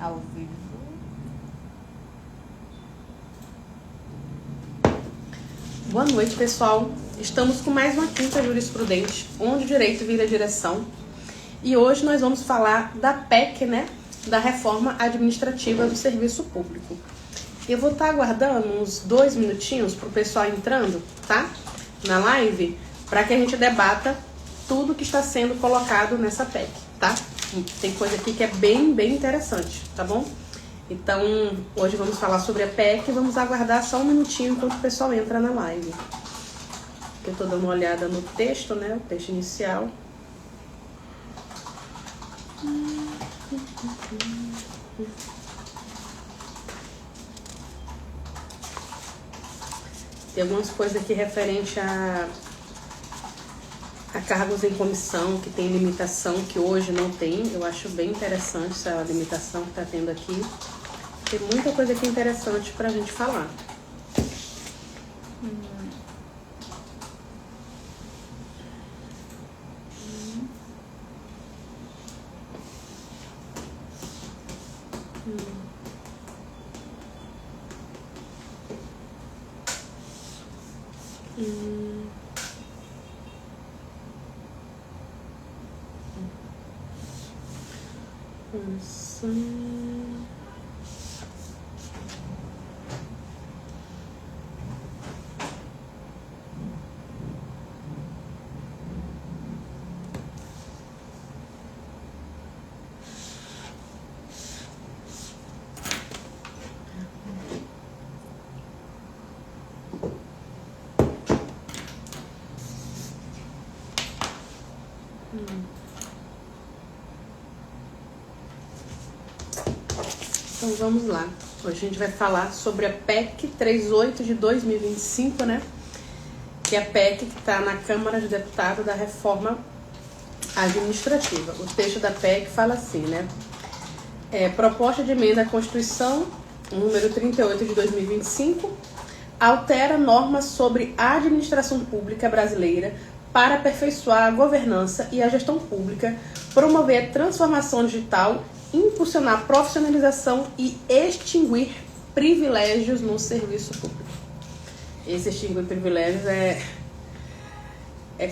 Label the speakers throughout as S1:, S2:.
S1: Ao vivo.
S2: Boa noite, pessoal. Estamos com mais uma quinta jurisprudente, onde o direito vira direção. E hoje nós vamos falar da PEC, né? Da Reforma Administrativa do Serviço Público. Eu vou estar aguardando uns 2 minutinhos para o pessoal entrando, tá? Na live, para que a gente debata tudo que está sendo colocado nessa PEC, tá? Tem coisa aqui que é bem interessante, tá bom? Então, hoje vamos falar sobre a PEC e vamos aguardar só um minutinho enquanto o pessoal entra na live. Eu tô dando uma olhada no texto, né? O texto inicial. Tem algumas coisas aqui referente a cargos em comissão, que tem limitação, que hoje não tem. Eu acho bem interessante essa limitação que está tendo aqui. Tem muita coisa aqui interessante para a gente falar. Então vamos lá. Hoje a gente vai falar sobre a PEC 38 de 2025, né? Que é a PEC que está na Câmara de Deputados da Reforma Administrativa. O texto da PEC fala assim, né? Proposta de emenda à Constituição, número 38 de 2025, altera normas sobre a administração pública brasileira para aperfeiçoar a governança e a gestão pública, promover a transformação digital, impulsionar a profissionalização e extinguir privilégios no serviço público. Esse extinguir privilégios é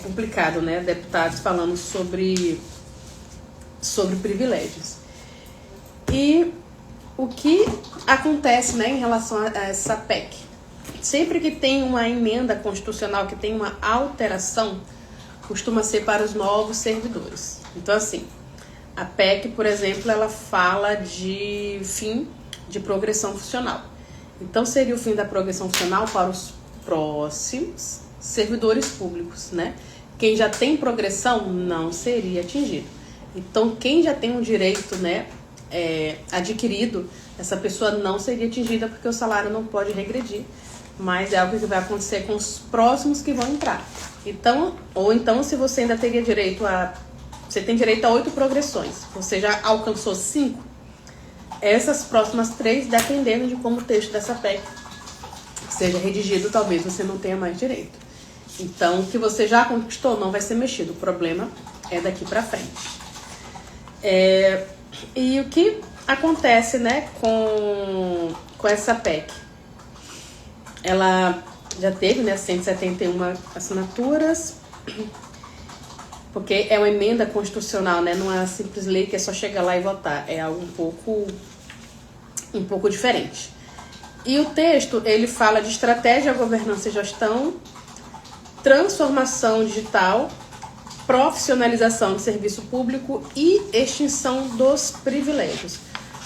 S2: complicado, né? Deputados falando sobre privilégios. E o que acontece, né, em relação a essa PEC? Sempre que tem uma emenda constitucional, que tem uma alteração, costuma ser para os novos servidores. Então, assim, a PEC, por exemplo, ela fala de fim de progressão funcional. Então, seria o fim da progressão funcional para os próximos servidores públicos, né? Quem já tem progressão não seria atingido. Então, quem já tem um direito, né, adquirido, essa pessoa não seria atingida porque o salário não pode regredir, mas é algo que vai acontecer com os próximos que vão entrar. Então, ou então, se você ainda teria direito você tem direito a 8 progressões. Você já alcançou 5. Essas próximas 3, dependendo de como o texto dessa PEC seja redigido, talvez você não tenha mais direito. Então, o que você já conquistou não vai ser mexido. O problema é daqui para frente. E o que acontece, né, com essa PEC? Ela já teve, né, 171 assinaturas, porque é uma emenda constitucional, né? Não é uma simples lei que é só chegar lá e votar. É algo um pouco diferente. E o texto, ele fala de estratégia, governança e gestão, transformação digital, profissionalização do serviço público e extinção dos privilégios.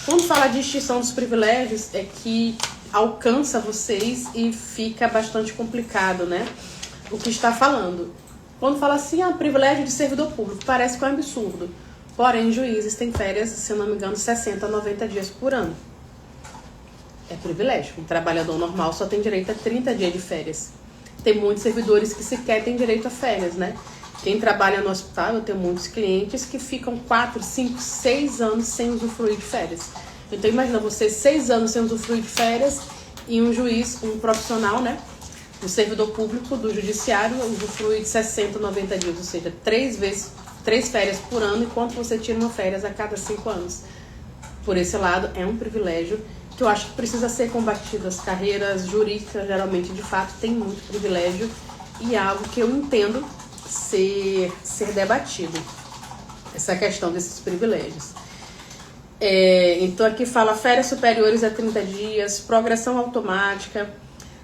S2: Quando fala de extinção dos privilégios, é que alcança vocês e fica bastante complicado, né? O que está falando. Quando fala assim, privilégio de servidor público, parece que é um absurdo. Porém, juízes têm férias, se eu não me engano, 60 a 90 dias por ano. É privilégio. Um trabalhador normal só tem direito a 30 dias de férias. Tem muitos servidores que sequer têm direito a férias, né? Quem trabalha no hospital, eu tenho muitos clientes que ficam 4, 5, 6 anos sem usufruir de férias. Então, imagina você 6 anos sem usufruir de férias e um juiz, um profissional, né? O servidor público do judiciário usufrui de 60, 90 dias, ou seja, 3 férias por ano, enquanto você tira uma férias a cada 5 anos. por esse lado, é um privilégio que eu acho que precisa ser combatido. As carreiras jurídicas, geralmente, de fato, têm muito privilégio e é algo que eu entendo ser debatido, essa questão desses privilégios. Então aqui fala férias superiores a 30 dias, progressão automática,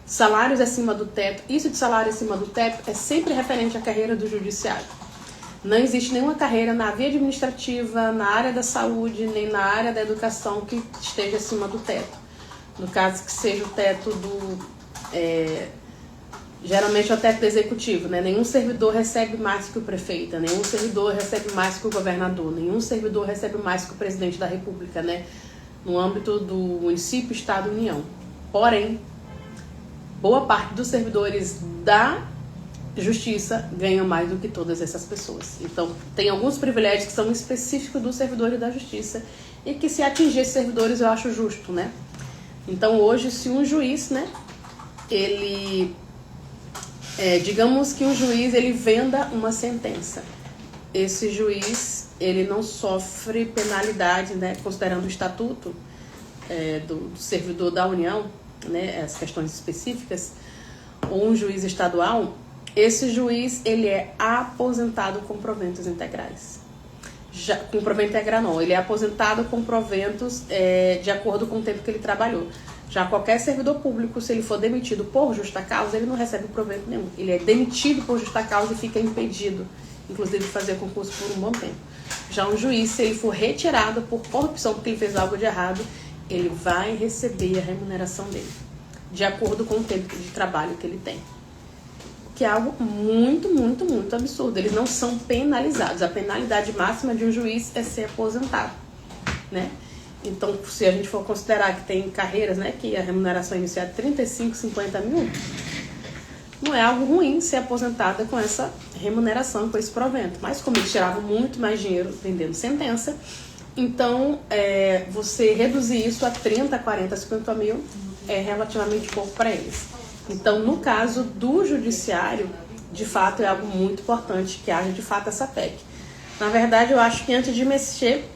S2: salários acima do teto. Isso de salário acima do teto é sempre referente à carreira do judiciário. Não existe nenhuma carreira na via administrativa, na área da saúde, nem na área da educação que esteja acima do teto. No caso que seja o teto geralmente é o teto do executivo, né? Nenhum servidor recebe mais que o prefeito, nenhum servidor recebe mais que o governador, nenhum servidor recebe mais que o presidente da república, né? No âmbito do município, estado e união. Porém, boa parte dos servidores da justiça ganham mais do que todas essas pessoas. Então, tem alguns privilégios que são específicos dos servidores da justiça e que, se atingir esses servidores, eu acho justo, né? Então, hoje, se um juiz, né, ele... digamos que um juiz, ele venda uma sentença. Esse juiz, ele não sofre penalidade, né, considerando o estatuto do servidor da União, né, as questões específicas, ou um juiz estadual. Esse juiz, ele é aposentado com proventos integrais. Com provento integral não, ele é aposentado com proventos de acordo com o tempo que ele trabalhou. Já qualquer servidor público, se ele for demitido por justa causa, ele não recebe provento nenhum. Ele é demitido por justa causa e fica impedido, inclusive, de fazer concurso por um bom tempo. Já um juiz, se ele for retirado por corrupção porque ele fez algo de errado, ele vai receber a remuneração dele, de acordo com o tempo de trabalho que ele tem. Que é algo muito, muito, muito absurdo. Eles não são penalizados. A penalidade máxima de um juiz é ser aposentado, né? Então, se a gente for considerar que tem carreiras, né, que a remuneração inicial é 35, 50 mil, não é algo ruim ser aposentada com essa remuneração, com esse provento. Mas como eles tiravam muito mais dinheiro vendendo sentença, então você reduzir isso a 30, 40, 50 mil é relativamente pouco para eles. Então, no caso do judiciário, de fato, é algo muito importante que haja, de fato, essa PEC. Na verdade, eu acho que antes de mexer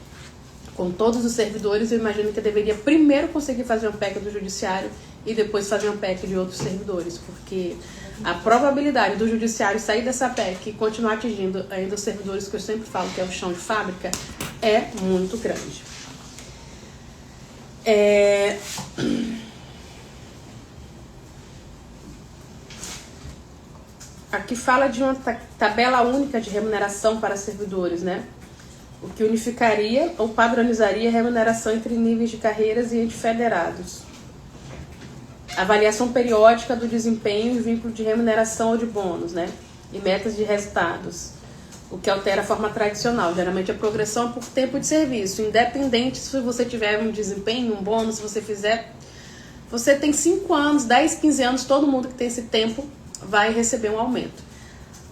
S2: com todos os servidores, eu imagino que eu deveria primeiro conseguir fazer uma PEC do judiciário e depois fazer uma PEC de outros servidores, porque a probabilidade do judiciário sair dessa PEC e continuar atingindo ainda os servidores, que eu sempre falo que é o chão de fábrica, é muito grande. Aqui fala de uma tabela única de remuneração para servidores, né? O que unificaria ou padronizaria a remuneração entre níveis de carreiras e entre federados. Avaliação periódica do desempenho e vínculo de remuneração ou de bônus, né? E metas de resultados. O que altera a forma tradicional. Geralmente a progressão é por tempo de serviço. Independente se você tiver um desempenho, um bônus, se você fizer... Você tem 5 anos, 10, 15 anos, todo mundo que tem esse tempo vai receber um aumento.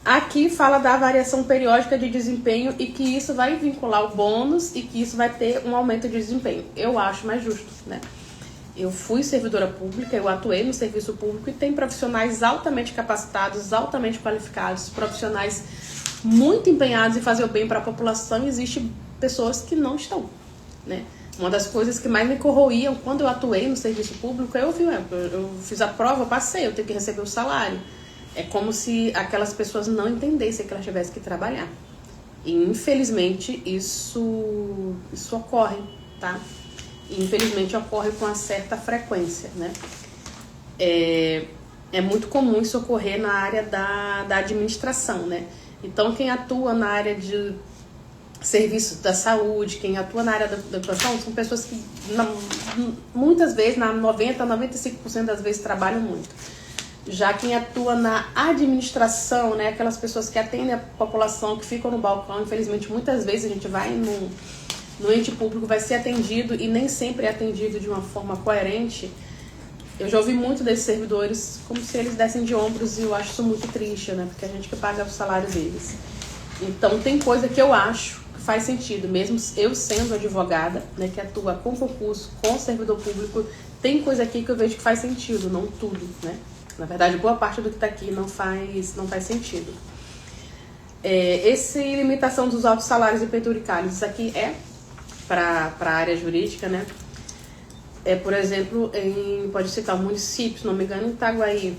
S2: Aqui fala da variação periódica de desempenho e que isso vai vincular o bônus e que isso vai ter um aumento de desempenho. Eu acho mais justo, né? Eu fui servidora pública, eu atuei no serviço público e tem profissionais altamente capacitados, altamente qualificados, profissionais muito empenhados em fazer o bem para a população, e existem pessoas que não estão, né? Uma das coisas que mais me corroíam quando eu atuei no serviço público, eu fiz a prova, eu passei, eu tenho que receber o salário. É como se aquelas pessoas não entendessem que elas tivessem que trabalhar. E, infelizmente, isso ocorre, tá? E, infelizmente, ocorre com uma certa frequência, né? É muito comum isso ocorrer na área da administração, né? Então, quem atua na área de serviço da saúde, quem atua na área da educação, são pessoas que, muitas vezes, na 90%, 95% das vezes, trabalham muito. Já quem atua na administração, né, aquelas pessoas que atendem a população, que ficam no balcão, infelizmente, muitas vezes a gente vai no ente público, vai ser atendido e nem sempre é atendido de uma forma coerente. Eu já ouvi muito desses servidores como se eles dessem de ombros, e eu acho isso muito triste, né, porque a gente que paga o salário deles. Então, tem coisa que eu acho que faz sentido, mesmo eu sendo advogada, né, que atua com concurso, com servidor público, tem coisa aqui que eu vejo que faz sentido, não tudo, né? Na verdade, boa parte do que está aqui não faz sentido. Essa limitação dos altos salários e penduricalhos, isso aqui é para a área jurídica, né? Por exemplo, pode citar o município, se não me engano, em Itaguaí.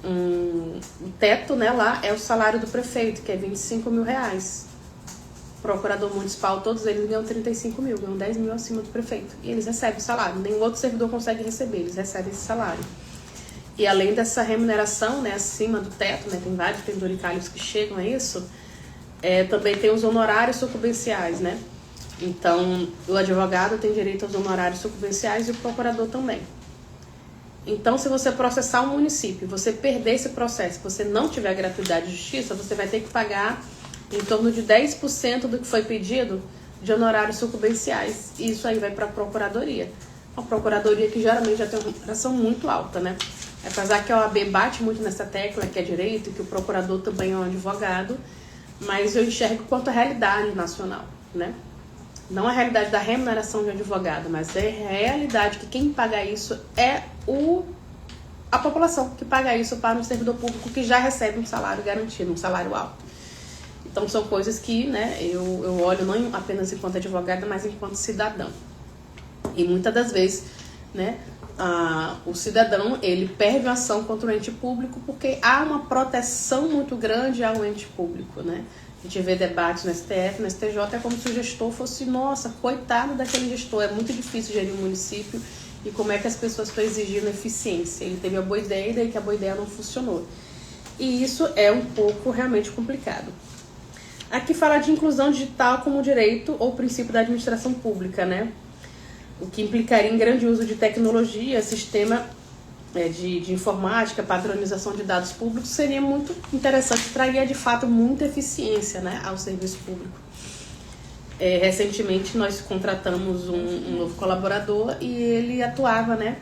S2: O teto, né, lá é o salário do prefeito, que é 25 mil reais. Procurador municipal, todos eles ganham 35 mil, ganham 10 mil acima do prefeito. E eles recebem o salário, nenhum outro servidor consegue receber, eles recebem esse salário. E além dessa remuneração, né, acima do teto, né, tem vários penduricalhos que chegam a isso, também tem os honorários sucumbenciais, né? Então, o advogado tem direito aos honorários sucumbenciais e o procurador também. Então, se você processar um município, você perder esse processo, se você não tiver gratuidade de justiça, você vai ter que pagar em torno de 10% do que foi pedido de honorários sucumbenciais. E isso aí vai para a procuradoria. Uma procuradoria que geralmente já tem uma remuneração muito alta, né? Apesar que a OAB bate muito nessa tecla, que é direito, que o procurador também é um advogado, mas eu enxergo quanto a realidade nacional, né? Não a realidade da remuneração de advogado, mas é a realidade que quem paga isso é a população que paga isso para um servidor público que já recebe um salário garantido, um salário alto. Então são coisas que, né, eu olho não apenas enquanto advogada, mas enquanto cidadão. E muitas das vezes, né, o cidadão, ele perde a ação contra o ente público porque há uma proteção muito grande ao ente público, né? A gente vê debates no STF, no STJ, é como se o gestor fosse, nossa, coitado daquele gestor, é muito difícil gerir um município e como é que as pessoas estão exigindo eficiência. Ele teve a boa ideia e daí que a boa ideia não funcionou. E isso é um pouco realmente complicado. Aqui fala de inclusão digital como direito ou princípio da administração pública, né? O que implicaria em grande uso de tecnologia, sistema de informática, padronização de dados públicos, seria muito interessante, traria de fato muita eficiência, né, ao serviço público. Recentemente nós contratamos um novo colaborador e ele atuava, né,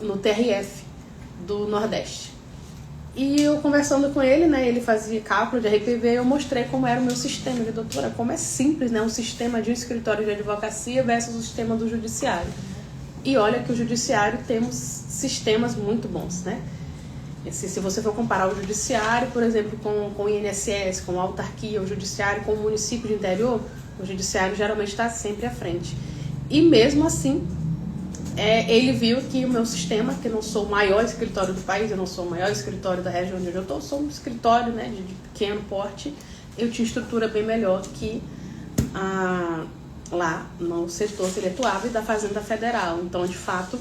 S2: no TRF do Nordeste. E eu conversando com ele, né, ele fazia cálculo de RPV, eu mostrei como era o meu sistema. Ele, doutora, como é simples, né, um sistema de um escritório de advocacia versus o sistema do judiciário. E olha que o judiciário temos sistemas muito bons, né? Se você for comparar o judiciário, por exemplo, com o INSS, com a autarquia, o judiciário com o município de interior, o judiciário geralmente está sempre à frente. E mesmo assim, ele viu que o meu sistema, que eu não sou o maior escritório do país, eu não sou o maior escritório da região onde eu estou, sou um escritório, né, de pequeno porte, eu tinha estrutura bem melhor que lá no setor que ele atuava e da Fazenda Federal. Então, de fato,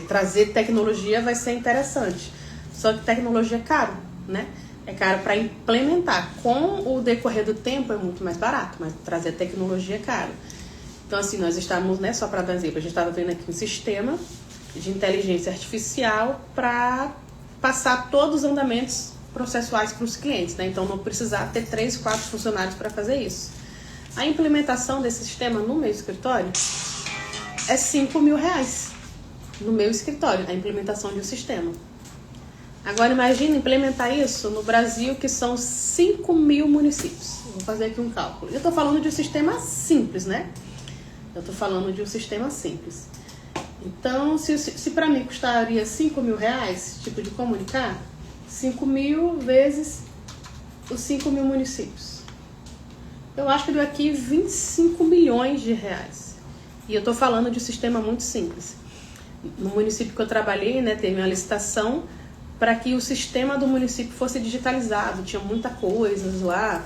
S2: trazer tecnologia vai ser interessante. Só que tecnologia é caro, né? É caro para implementar. Com o decorrer do tempo é muito mais barato, mas trazer tecnologia é caro. Então, assim, nós estamos, né, só para dar exemplo, a gente estava vendo aqui um sistema de inteligência artificial para passar todos os andamentos processuais para os clientes, né? Então, não precisar ter 3, 4 funcionários para fazer isso. A implementação desse sistema no meu escritório é 5 mil reais. No meu escritório, a implementação de um sistema. Agora imagina implementar isso no Brasil, que são 5 mil municípios. Vou fazer aqui um cálculo. Eu estou falando de um sistema simples, né? Eu estou falando de um sistema simples. Então, se para mim custaria 5 mil reais, tipo de comunicar, 5 mil vezes os 5 mil municípios. Eu acho que deu aqui 25 milhões de reais. E eu estou falando de um sistema muito simples. No município que eu trabalhei, né, teve uma licitação para que o sistema do município fosse digitalizado. Tinha muita coisa lá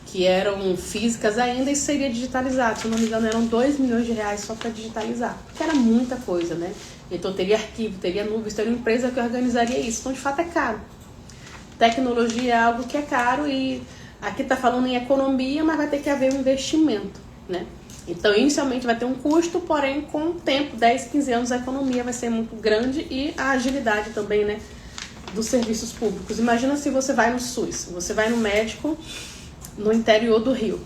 S2: que eram físicas ainda e seria digitalizado. Se eu não me engano, eram 2 milhões de reais só para digitalizar. Porque era muita coisa, né? Então teria arquivo, teria nuvens, teria uma empresa que organizaria isso. Então, de fato, é caro. Tecnologia é algo que é caro e aqui está falando em economia, mas vai ter que haver um investimento, né? Então, inicialmente vai ter um custo, porém, com o tempo, 10, 15 anos, a economia vai ser muito grande e a agilidade também, né, dos serviços públicos. Imagina se você vai no SUS, você vai no médico no interior do Rio.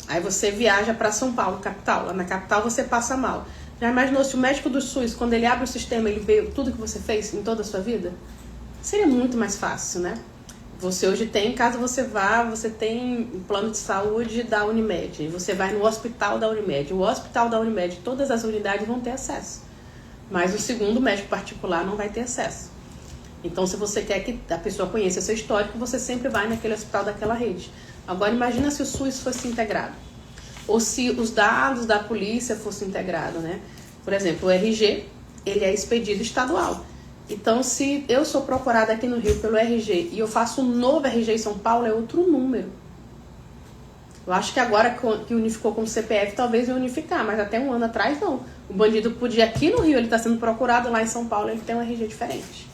S2: Aí você viaja para São Paulo, capital. Lá na capital você passa mal. Já imaginou se o médico do SUS, quando ele abre o sistema, ele vê tudo que você fez em toda a sua vida? Seria muito mais fácil, né? Você hoje tem, caso você vá, você tem um plano de saúde da Unimed, e você vai no hospital da Unimed. O hospital da Unimed, todas as unidades vão ter acesso, mas o segundo médico particular não vai ter acesso. Então, se você quer que a pessoa conheça seu histórico, você sempre vai naquele hospital daquela rede. Agora imagina se o SUS fosse integrado. Ou se os dados da polícia fossem integrados, né? Por exemplo, o RG, ele é expedido estadual. Então, se eu sou procurada aqui no Rio pelo RG e eu faço um novo RG em São Paulo, é outro número. Eu acho que agora que unificou com o CPF, talvez ia unificar, mas até um ano atrás, não. O bandido podia, aqui no Rio, ele está sendo procurado, lá em São Paulo ele tem um RG diferente.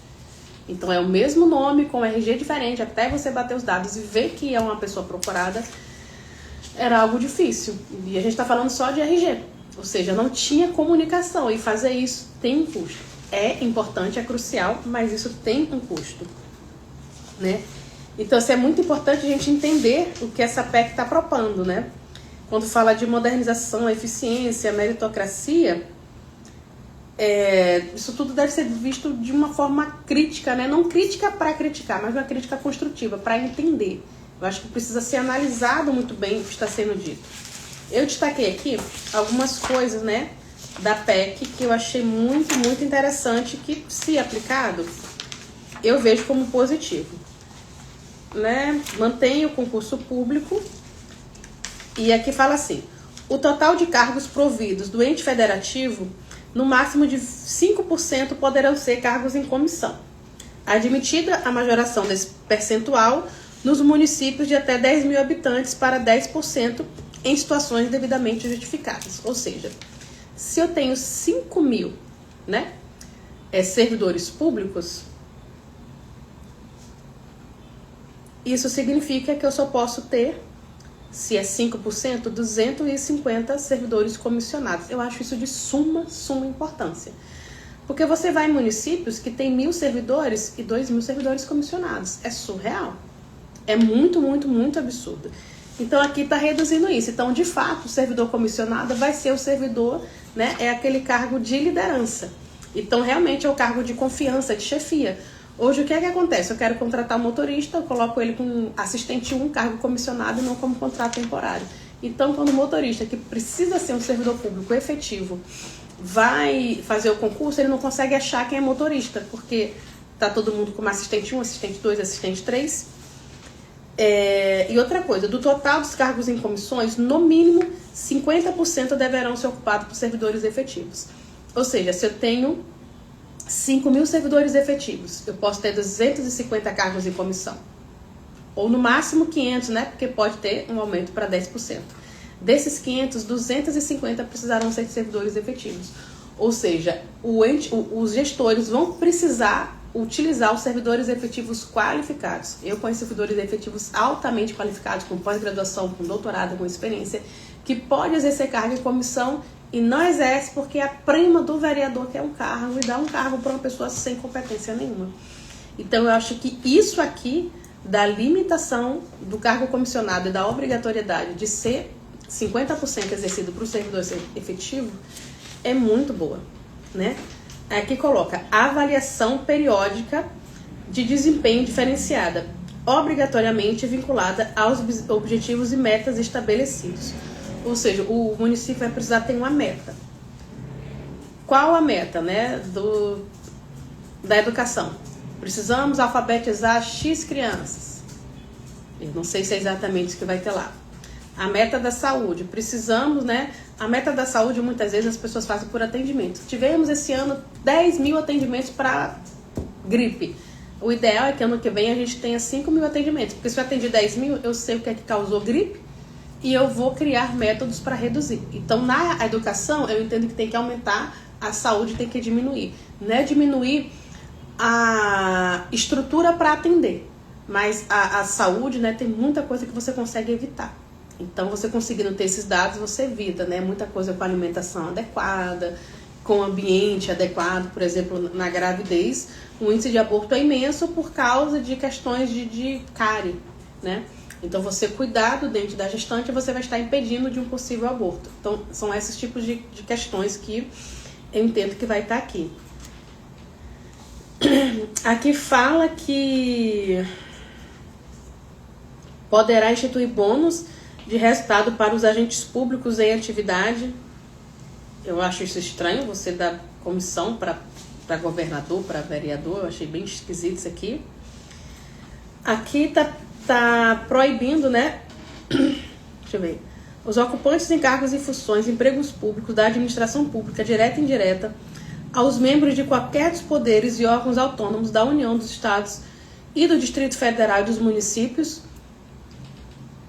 S2: Então, é o mesmo nome, com RG diferente, até você bater os dados e ver que é uma pessoa procurada, era algo difícil. E a gente está falando só de RG. Ou seja, não tinha comunicação, e fazer isso tem um custo. É importante, é crucial, mas isso tem um custo, né? Então, isso é muito importante a gente entender o que essa PEC está propondo, né? Quando fala de modernização, eficiência, meritocracia, isso tudo deve ser visto de uma forma crítica, né? Não crítica para criticar, mas uma crítica construtiva, para entender. Eu acho que precisa ser analisado muito bem o que está sendo dito. Eu destaquei aqui algumas coisas, né, da PEC que eu achei muito, muito interessante, que, se aplicado, eu vejo como positivo. Né? Mantém o concurso público, e aqui fala assim: o total de cargos providos do ente federativo, no máximo de 5% poderão ser cargos em comissão, admitida a majoração desse percentual nos municípios de até 10 mil habitantes para 10% em situações devidamente justificadas. Ou seja, se eu tenho 5 mil, né, servidores públicos, isso significa que eu só posso ter, se é 5%, 250 servidores comissionados. Eu acho isso de suma importância. Porque você vai em municípios que tem 1.000 servidores e 2.000 servidores comissionados. É surreal. É muito, muito, muito absurdo. Então, aqui está reduzindo isso. Então, de fato, o servidor comissionado vai ser o servidor, né? É aquele cargo de liderança. Então, realmente é o cargo de confiança, de chefia. Hoje, o que é que acontece? Eu quero contratar um motorista, eu coloco ele com assistente 1, cargo comissionado, e não como contrato temporário. Então, quando o motorista, que precisa ser um servidor público efetivo, vai fazer o concurso, ele não consegue achar quem é motorista, porque tá todo mundo como assistente 1, assistente 2, assistente 3. E outra coisa, do total dos cargos em comissões, no mínimo 50% deverão ser ocupados por servidores efetivos. Ou seja, se eu tenho 5.000 servidores efetivos, eu posso ter 250 cargos em comissão. Ou no máximo 500, né? Porque pode ter um aumento para 10%. Desses 500, 250 precisarão ser servidores efetivos. Ou seja, os gestores vão precisar utilizar os servidores efetivos qualificados. Eu conheço servidores efetivos altamente qualificados, com pós-graduação, com doutorado, com experiência, que pode exercer cargo em comissão e não exerce porque a prima do vereador quer um cargo e dá um cargo para uma pessoa sem competência nenhuma. Então, eu acho que isso aqui, da limitação do cargo comissionado e da obrigatoriedade de ser 50% exercido para o servidor efetivo, é muito boa, né? Aqui coloca avaliação periódica de desempenho diferenciada, obrigatoriamente vinculada aos objetivos e metas estabelecidos. Ou seja, o município vai precisar ter uma meta. Qual a meta, né, da educação? Precisamos alfabetizar X crianças. Eu não sei se é exatamente isso que vai ter lá. A meta da saúde, precisamos, né? A meta da saúde, muitas vezes, as pessoas fazem por atendimento. Tivemos esse ano 10.000 atendimentos para gripe. O ideal é que ano que vem a gente tenha 5.000 atendimentos. Porque se eu atendi 10.000, eu sei o que é que causou gripe e eu vou criar métodos para reduzir. Então, na educação, eu entendo que tem que aumentar, a saúde tem que diminuir. Não é diminuir a estrutura para atender, mas a saúde, né, tem muita coisa que você consegue evitar. Então, você conseguindo ter esses dados, você evita, né? Muita coisa com alimentação adequada, com ambiente adequado. Por exemplo, na gravidez, o índice de aborto é imenso por causa de questões de cárie, né? Então, você cuidar do dente da gestante, você vai estar impedindo de um possível aborto. Então, são esses tipos de questões que eu entendo que vai estar aqui. Aqui fala que poderá instituir bônus de resultado para os agentes públicos em atividade. Eu acho isso estranho, você dá comissão para governador, para vereador. Eu achei bem esquisito isso aqui. Aqui tá proibindo, né, Deixa eu ver. Os ocupantes em cargos e funções, empregos públicos da administração pública, direta e indireta, aos membros de qualquer dos poderes e órgãos autônomos da União, dos Estados e do Distrito Federal e dos municípios,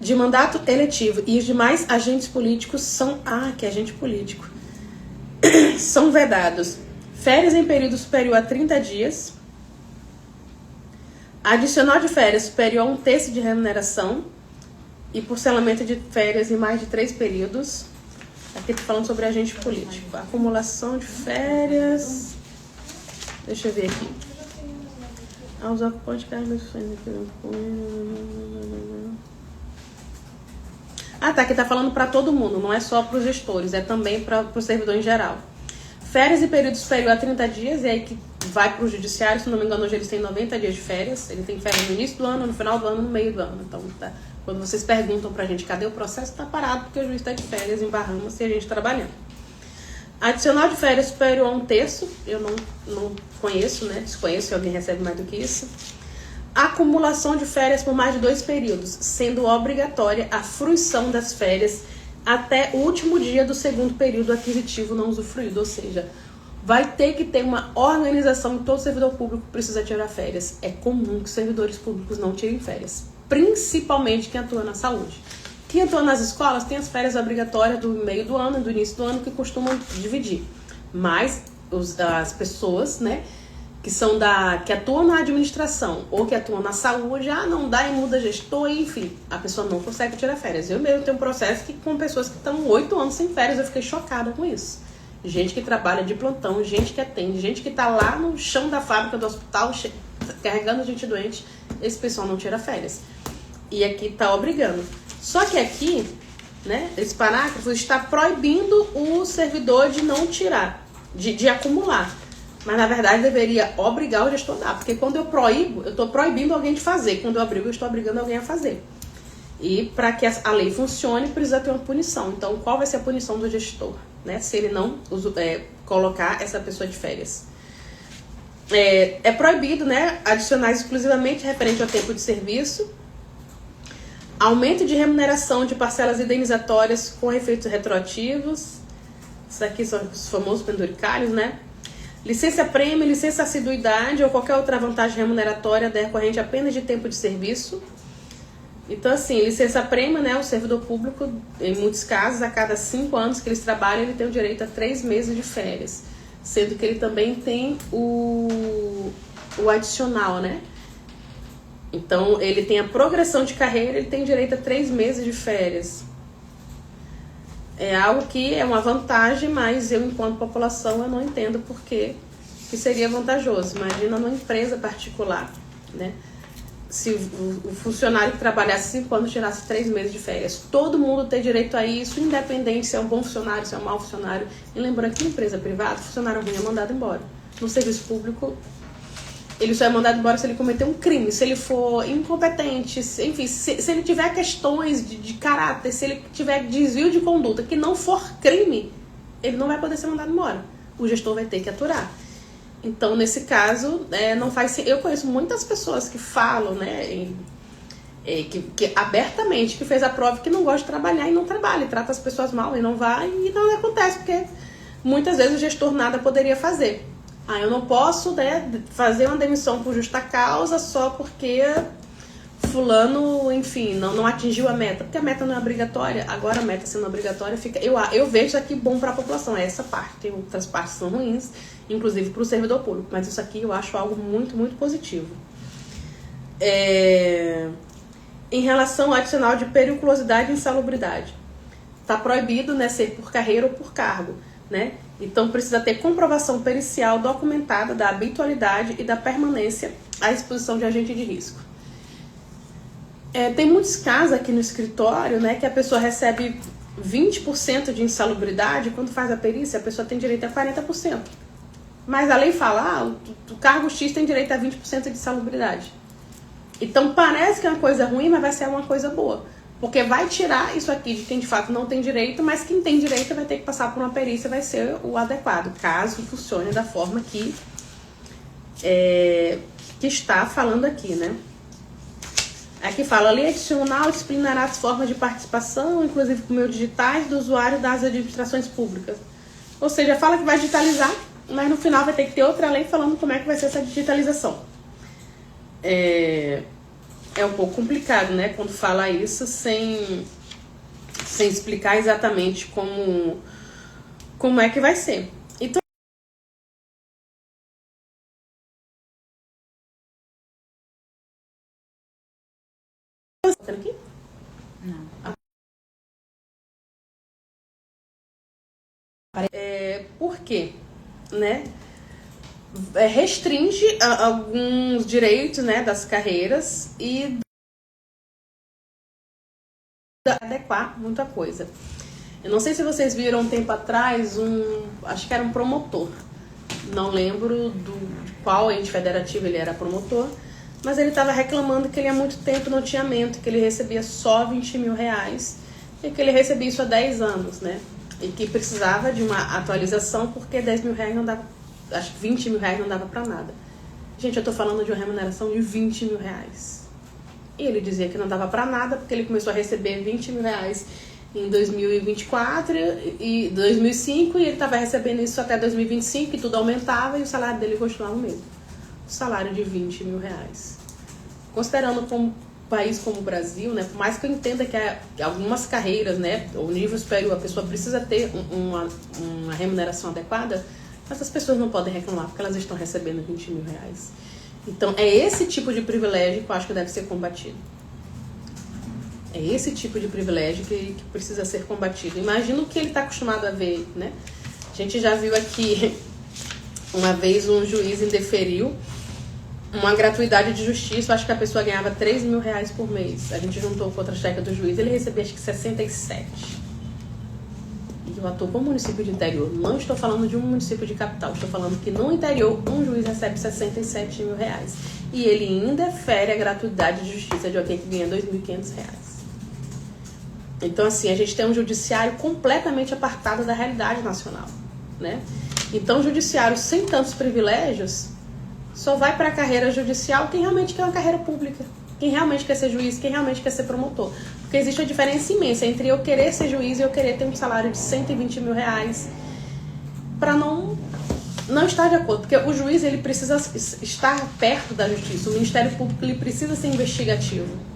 S2: de mandato eletivo e os demais agentes políticos são... que agente político. São vedados. Férias em período superior a 30 dias. Adicional de férias superior a 1/3 de remuneração. E parcelamento de férias em mais de 3 períodos. Aqui está falando sobre agente político. Acumulação de férias. Deixa eu ver aqui. Aos ocupantes de cargos. Tá, aqui tá falando para todo mundo, não é só para os gestores, é também para o servidor em geral. Férias e período superior a 30 dias, e aí que vai para o judiciário, se não me engano, hoje eles têm 90 dias de férias. Ele tem férias no início do ano, no final do ano, no meio do ano. Então, tá, quando vocês perguntam pra gente cadê o processo, tá parado porque o juiz está de férias em Bahamas e a gente trabalhando. Adicional de férias superior a 1/3, eu não conheço, né? Desconheço se alguém recebe mais do que isso. Acumulação de férias por mais de 2 períodos, sendo obrigatória a fruição das férias até o último dia do segundo período aquisitivo não usufruído, ou seja, vai ter que ter uma organização e todo servidor público precisa tirar férias. É comum que servidores públicos não tirem férias, principalmente quem atua na saúde. Quem atua nas escolas tem as férias obrigatórias do meio do ano e do início do ano que costumam dividir, mas as pessoas, né, que atuam na administração ou que atuam na saúde, não dá e muda gestor, enfim, a pessoa não consegue tirar férias. Eu mesmo tenho um processo com pessoas que estão 8 anos sem férias, eu fiquei chocada com isso. Gente que trabalha de plantão, gente que atende, gente que tá lá no chão da fábrica do hospital carregando gente doente, esse pessoal não tira férias. E aqui tá obrigando. Só que aqui, né, esse parágrafo está proibindo o servidor de não tirar, de acumular. Mas, na verdade, deveria obrigar o gestor a dar. Porque quando eu proíbo, eu estou proibindo alguém de fazer. Quando eu obrigo, eu estou obrigando alguém a fazer. E para que a lei funcione, precisa ter uma punição. Então, qual vai ser a punição do gestor, né? Se ele não colocar essa pessoa de férias. É proibido, né, adicionar exclusivamente referente ao tempo de serviço. Aumento de remuneração de parcelas indenizatórias com efeitos retroativos. Isso aqui são os famosos penduricários, né? Licença-prêmio, licença-assiduidade ou qualquer outra vantagem remuneratória decorrente apenas de tempo de serviço. Então, assim, licença-prêmio, né, o servidor público, em muitos casos, a cada 5 anos que eles trabalham, ele tem o direito a 3 meses de férias. Sendo que ele também tem o adicional, né? Então, ele tem a progressão de carreira, ele tem direito a 3 meses de férias. É algo que é uma vantagem, mas eu, enquanto população, eu não entendo por que seria vantajoso. Imagina numa empresa particular, né? Se o funcionário que trabalhasse 5 anos tirasse 3 meses de férias. Todo mundo tem direito a isso, independente se é um bom funcionário, se é um mau funcionário. E lembrando que na empresa privada, o funcionário ruim é mandado embora. No serviço público, ele só é mandado embora se ele cometer um crime, se ele for incompetente, enfim, se ele tiver questões de caráter, se ele tiver desvio de conduta que não for crime, ele não vai poder ser mandado embora. O gestor vai ter que aturar. Então, nesse caso, não faz sentido. Eu conheço muitas pessoas que falam, né, que abertamente, que fez a prova que não gosta de trabalhar e não trabalha, e trata as pessoas mal e não vai, e não acontece, porque muitas vezes o gestor nada poderia fazer. Eu não posso, né, fazer uma demissão por justa causa só porque fulano, enfim, não atingiu a meta. Porque a meta não é obrigatória. Agora a meta sendo obrigatória fica... Eu vejo isso aqui bom para a população. É essa parte. Tem outras partes que são ruins, inclusive para o servidor público. Mas isso aqui eu acho algo muito, muito positivo. Em relação ao adicional de periculosidade e insalubridade. Está proibido, né, ser por carreira ou por cargo, né? Então, precisa ter comprovação pericial documentada da habitualidade e da permanência à exposição de agente de risco. Tem muitos casos aqui no escritório, né, que a pessoa recebe 20% de insalubridade, quando faz a perícia, a pessoa tem direito a 40%. Mas a lei fala, o cargo X tem direito a 20% de insalubridade. Então, parece que é uma coisa ruim, mas vai ser uma coisa boa. Porque vai tirar isso aqui de quem de fato não tem direito, mas quem tem direito vai ter que passar por uma perícia, vai ser o adequado, caso funcione da forma que está falando aqui, né? Aqui fala, a lei adicional disciplinará as formas de participação, inclusive por meio digitais, do usuário das administrações públicas. Ou seja, fala que vai digitalizar, mas no final vai ter que ter outra lei falando como é que vai ser essa digitalização. É um pouco complicado, né, quando fala isso sem explicar exatamente como é que vai ser. Então, aqui?
S1: Não.
S2: Por quê? Né? Restringe alguns direitos, né, das carreiras e adequar muita coisa. Eu não sei se vocês viram um tempo atrás acho que era um promotor, não lembro de qual ente federativo ele era promotor, mas ele estava reclamando que ele há muito tempo não tinha aumento, que ele recebia só 20 mil reais e que ele recebia isso há 10 anos, né? E que precisava de uma atualização porque 10 mil reais não dava, acho que 20 mil reais não dava pra nada. Gente, eu tô falando de uma remuneração de 20 mil reais. E ele dizia que não dava pra nada porque ele começou a receber 20 mil reais em 2024 e 2005 e ele estava recebendo isso até 2025 e tudo aumentava e o salário dele continuava o mesmo. O salário de 20 mil reais. Considerando como país como o Brasil, né, por mais que eu entenda que algumas carreiras, né, o nível superior, a pessoa precisa ter uma remuneração adequada, mas as pessoas não podem reclamar porque elas estão recebendo 20 mil reais. Então é esse tipo de privilégio que eu acho que deve ser combatido. É esse tipo de privilégio que precisa ser combatido. Imagina o que ele está acostumado a ver, né? A gente já viu aqui, uma vez um juiz indeferiu uma gratuidade de justiça, acho que a pessoa ganhava 3 mil reais por mês. A gente juntou com outra checa do juiz, ele recebia acho que 67. E eu atuo como município de interior. Não estou falando de um município de capital, estou falando que no interior um juiz recebe 67 mil reais. E ele ainda fere a gratuidade de justiça de alguém que ganha 2.500 reais. Então, assim, a gente tem um judiciário completamente apartado da realidade nacional, né? Então, o judiciário sem tantos privilégios só vai para a carreira judicial quem realmente quer uma carreira pública, quem realmente quer ser juiz, quem realmente quer ser promotor. Porque existe uma diferença imensa entre eu querer ser juiz e eu querer ter um salário de 120 mil reais para não estar de acordo. Porque o juiz, ele precisa estar perto da justiça, o Ministério Público, ele precisa ser investigativo.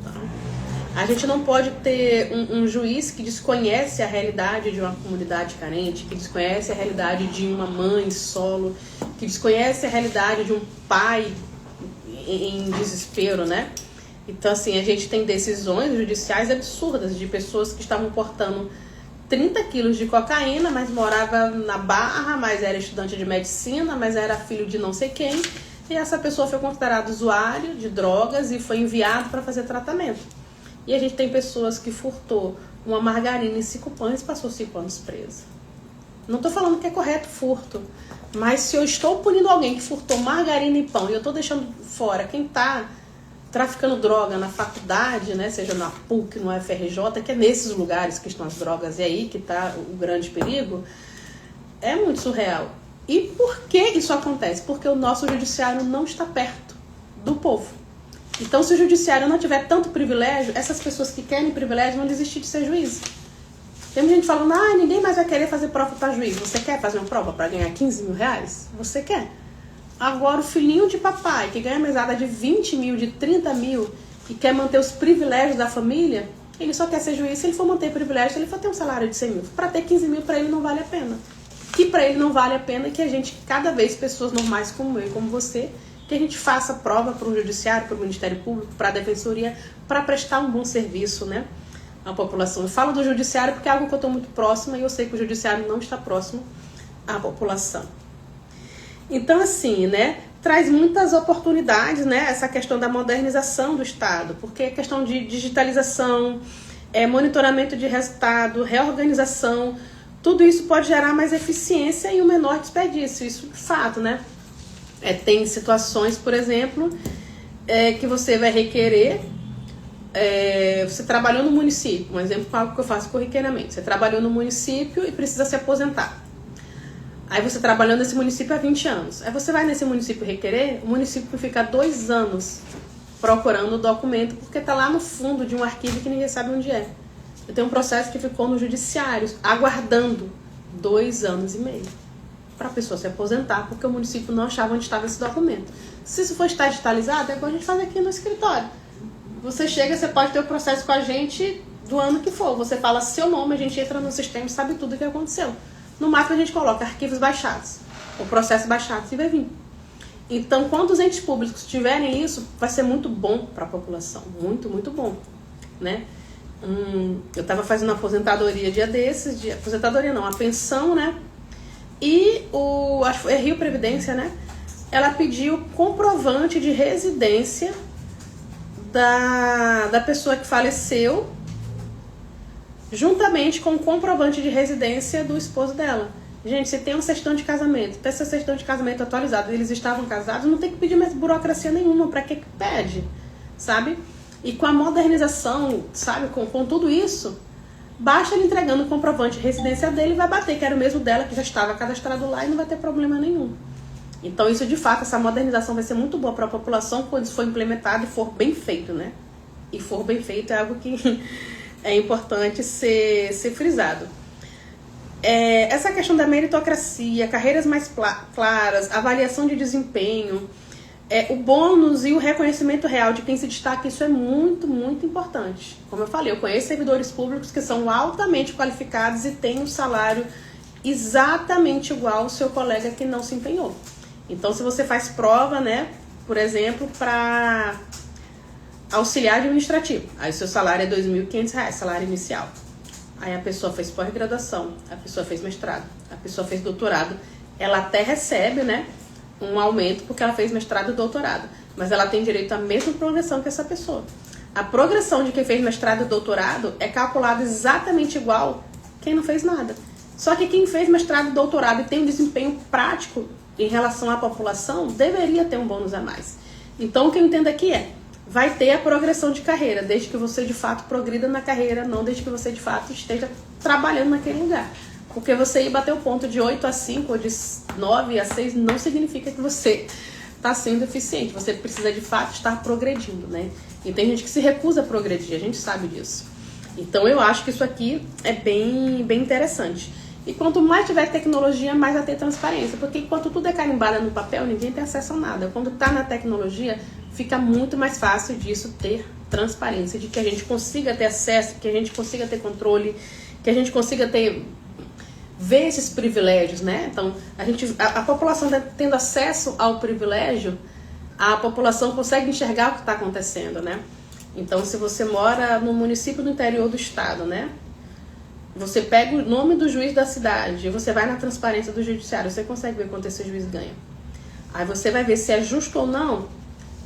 S2: A gente não pode ter um juiz que desconhece a realidade de uma comunidade carente, que desconhece a realidade de uma mãe solo, que desconhece a realidade de um pai em desespero, né? Então, assim, a gente tem decisões judiciais absurdas de pessoas que estavam portando 30 quilos de cocaína, mas morava na Barra, mas era estudante de medicina, mas era filho de não sei quem, e essa pessoa foi considerada usuário de drogas e foi enviado para fazer tratamento. E a gente tem pessoas que furtou uma margarina e 5 pães e passou 5 anos presa. Não estou falando que é correto furto, mas se eu estou punindo alguém que furtou margarina e pão e eu estou deixando fora quem está traficando droga na faculdade, né, seja na PUC, no FRJ, que é nesses lugares que estão as drogas, e aí que está o grande perigo, é muito surreal. E por que isso acontece? Porque o nosso judiciário não está perto do povo. Então, se o judiciário não tiver tanto privilégio, essas pessoas que querem privilégio vão desistir de ser juiz. Tem gente falando, ninguém mais vai querer fazer prova para juiz. Você quer fazer uma prova para ganhar 15 mil reais? Você quer. Agora, o filhinho de papai, que ganha mesada de 20 mil, de 30 mil, e quer manter os privilégios da família, ele só quer ser juiz se ele for manter privilégio, se ele for ter um salário de 100 mil. Para ter 15 mil, para ele não vale a pena. Que para ele não vale a pena que a gente, cada vez, pessoas normais como eu e como você, que a gente faça prova para o judiciário, para o Ministério Público, para a Defensoria, para prestar um bom serviço, né, à população. Eu falo do judiciário porque é algo que eu estou muito próxima e eu sei que o judiciário não está próximo à população. Então, assim, né, traz muitas oportunidades, né, essa questão da modernização do Estado, porque é questão de digitalização, monitoramento de resultado, reorganização, tudo isso pode gerar mais eficiência e um menor desperdício, isso de fato, né? Tem situações, por exemplo, que você vai requerer, você trabalhou no município, um exemplo algo que eu faço corriqueiramente, você trabalhou no município e precisa se aposentar. Aí você trabalhou nesse município há 20 anos. Aí você vai nesse município requerer, o município fica 2 anos procurando o documento, porque está lá no fundo de um arquivo que ninguém sabe onde é. Eu tenho um processo que ficou no judiciário, aguardando 2 anos e meio para a pessoa se aposentar, porque o município não achava onde estava esse documento. Se isso for estar digitalizado, é igual a gente faz aqui no escritório. Você chega, você pode ter o processo com a gente do ano que for. Você fala seu nome, a gente entra no sistema e sabe tudo o que aconteceu. No máximo a gente coloca arquivos baixados, o processo baixado e vai vir. Então, quando os entes públicos tiverem isso, vai ser muito bom para a população. Muito, muito bom, né? Eu estava fazendo uma aposentadoria dia desses, aposentadoria não, a pensão, né? E acho que foi Rio Previdência, né? Ela pediu comprovante de residência da pessoa que faleceu, juntamente com o comprovante de residência do esposo dela. Gente, se tem uma certidão de casamento, tem essa certidão de casamento atualizada, eles estavam casados, não tem que pedir mais burocracia nenhuma. Pra que pede? Sabe? E com a modernização, sabe, com tudo isso, basta ele entregando o comprovante de residência dele e vai bater, que era o mesmo dela, que já estava cadastrado lá, e não vai ter problema nenhum. Então isso, de fato, essa modernização vai ser muito boa para a população quando isso for implementado e for bem feito, né? E for bem feito é algo que é importante ser frisado. Essa questão da meritocracia, carreiras mais claras, avaliação de desempenho, o bônus e o reconhecimento real de quem se destaca, isso é muito, muito importante. Como eu falei, eu conheço servidores públicos que são altamente qualificados e têm um salário exatamente igual ao seu colega que não se empenhou. Então, se você faz prova, né, por exemplo, para auxiliar administrativo, aí seu salário é R$ 2.500, salário inicial. Aí a pessoa fez pós-graduação, a pessoa fez mestrado, a pessoa fez doutorado, ela até recebe, né, um aumento porque ela fez mestrado e doutorado, mas ela tem direito à mesma progressão que essa pessoa. A progressão de quem fez mestrado e doutorado é calculada exatamente igual quem não fez nada. Só que quem fez mestrado e doutorado e tem um desempenho prático em relação à população, deveria ter um bônus a mais. Então, o que eu entendo aqui vai ter a progressão de carreira, desde que você de fato progrida na carreira, não desde que você de fato esteja trabalhando naquele lugar. Porque você ir bater o ponto de 8 a 5 ou de 9 a 6 não significa que você está sendo eficiente. Você precisa de fato estar progredindo, né? E tem gente que se recusa a progredir, a gente sabe disso. Então eu acho que isso aqui é bem interessante. E quanto mais tiver tecnologia, mais vai ter transparência. Porque enquanto tudo é carimbado no papel, ninguém tem acesso a nada. Quando está na tecnologia, fica muito mais fácil disso ter transparência, de que a gente consiga ter acesso, que a gente consiga ter controle, que a gente consiga ver esses privilégios, né? Então, a população tendo acesso ao privilégio, a população consegue enxergar o que está acontecendo, né? Então, se você mora no município do interior do estado, né? Você pega o nome do juiz da cidade, você vai na transparência do judiciário, você consegue ver quanto esse juiz ganha. Aí você vai ver se é justo ou não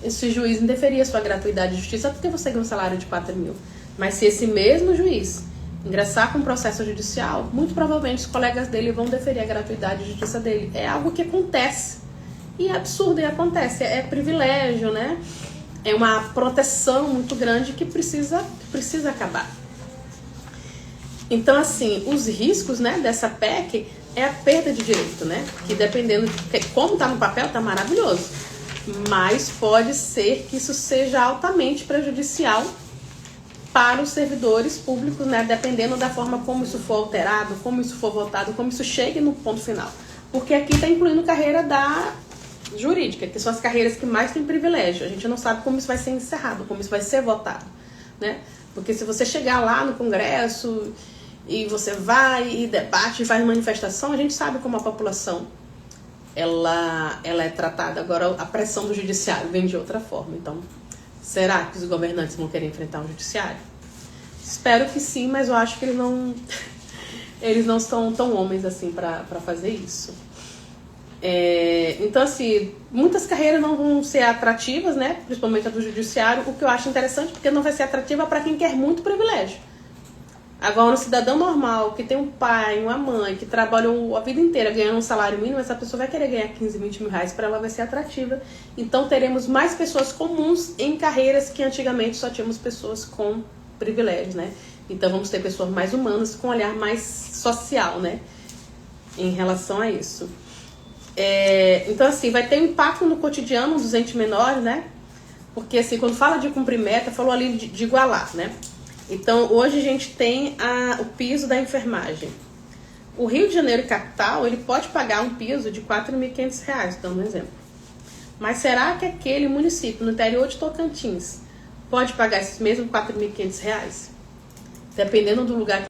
S2: esse juiz indeferir a sua gratuidade de justiça porque você ganha um salário de 4 mil. Mas se esse mesmo juiz ingressar com um processo judicial, muito provavelmente os colegas dele vão deferir a gratuidade de justiça dele. É algo que acontece. E é absurdo, e acontece. É privilégio, né? É uma proteção muito grande que precisa acabar. Então, assim, os riscos, né, dessa PEC é a perda de direito, né? Que dependendo de como está no papel, está maravilhoso. Mas pode ser que isso seja altamente prejudicial para os servidores públicos, né? Dependendo da forma como isso for alterado, como isso for votado, como isso chegue no ponto final. Porque aqui está incluindo carreira da jurídica, que são as carreiras que mais têm privilégio. A gente não sabe como isso vai ser encerrado, como isso vai ser votado, né? Porque se você chegar lá no Congresso e você vai e debate e faz manifestação, a gente sabe como a população ela é tratada. Agora a pressão do judiciário vem de outra forma. Então, será que os governantes vão querer enfrentar o judiciário? Espero que sim, mas eu acho que eles não são tão homens assim para fazer isso. Então, assim, muitas carreiras não vão ser atrativas, né? Principalmente a do judiciário, o que eu acho interessante, porque não vai ser atrativa para quem quer muito privilégio. Agora, um cidadão normal, que tem um pai, uma mãe, que trabalhou a vida inteira ganhando um salário mínimo, essa pessoa vai querer ganhar 15, 20 mil reais, para ela vai ser atrativa. Então, teremos mais pessoas comuns em carreiras que antigamente só tínhamos pessoas com privilégios, né? Então, vamos ter pessoas mais humanas, com um olhar mais social, né? Em relação a isso. Então, assim, vai ter um impacto no cotidiano dos entes menores, né? Porque assim, quando fala de cumprir meta, falou ali de igualar, né? Então, hoje a gente tem o piso da enfermagem. O Rio de Janeiro capital, ele pode pagar um piso de R$ 4.500, dando um exemplo. Mas será que aquele município no interior de Tocantins pode pagar esses mesmos R$ 4.500? Dependendo do lugar